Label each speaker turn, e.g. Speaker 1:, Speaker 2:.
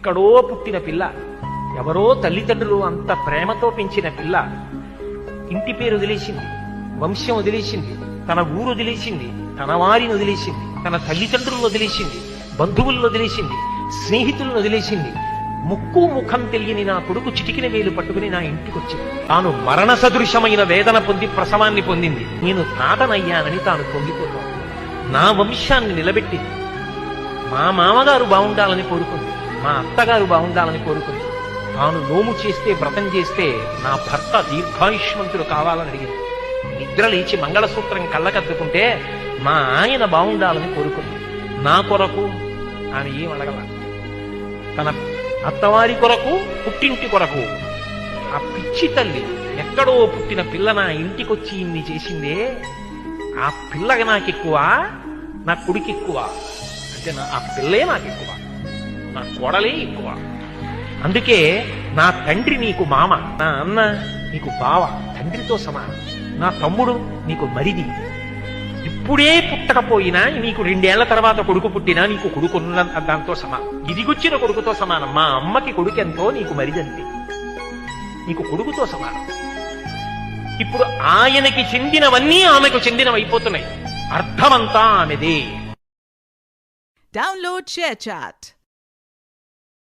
Speaker 1: ఎక్కడో పుట్టిన పిల్ల, ఎవరో తల్లిదండ్రులు అంత ప్రేమతో పెంచిన పిల్ల ఇంటి పేరు వదిలేసింది, వంశం వదిలేసింది, తన ఊరు వదిలేసింది, తన వారిని వదిలేసింది, తన తల్లిదండ్రులను వదిలేసింది, బంధువులను వదిలేసింది, స్నేహితులను వదిలేసింది. ముక్కు ముఖం తెలియని నా కొడుకు చిటికిన వేలు పట్టుకుని నా ఇంటికి వచ్చింది. తాను మరణ సదృశమైన వేదన పొంది ప్రసవాన్ని పొందింది. నేను తాతనయ్యానని తాను పొంగిపోతాను. నా వంశాన్ని నిలబెట్టింది. మా మామగారు బాగుండాలని కోరుకుంది, మా అత్తగారు బాగుండాలని కోరుకుంది. తాను నోము చేస్తే, వ్రతం చేస్తే నా భర్త దీర్ఘాయుష్మంతుడు కావాలని అడిగింది. నిద్ర లేచి మంగళసూత్రం కళ్ళకద్దుకుంటే మా ఆయన బాగుండాలని కోరుకుంది. నా కొరకు ఆమె ఏం అడగల. తన అత్తవారి కొరకు, పుట్టింటి కొరకు. ఆ పిచ్చి తల్లి ఎక్కడో పుట్టిన పిల్ల నా ఇంటికొచ్చి ఇన్ని చేసిందే, ఆ పిల్లగా నాకెక్కువ, నా కొడుకు ఎక్కువ అంటే ఆ పిల్లే నాకెక్కువ, నా కోడలే ఎక్కువ. అందుకే నా తండ్రి నీకు మామ, నా అన్న నీకు బావ, తండ్రితో సమానం. నా తమ్ముడు నీకు మరిది. ఇప్పుడే పుట్టకపోయినా నీకు 2 ఏళ్ల తర్వాత కొడుకు పుట్టినా నీకు కొడుకున్న దాంతో సమానం, ఇదిగొచ్చిన కొడుకుతో సమానం. మా అమ్మకి కొడుకు ఎంతో నీకు మరిదంతే, నీకు కొడుకుతో సమానం. ఇప్పుడు ఆయనకి చెందినవన్నీ ఆమెకు చెందినవైపోతున్నాయి. అర్థమంతా ఆమెదే.
Speaker 2: Download ShareChat.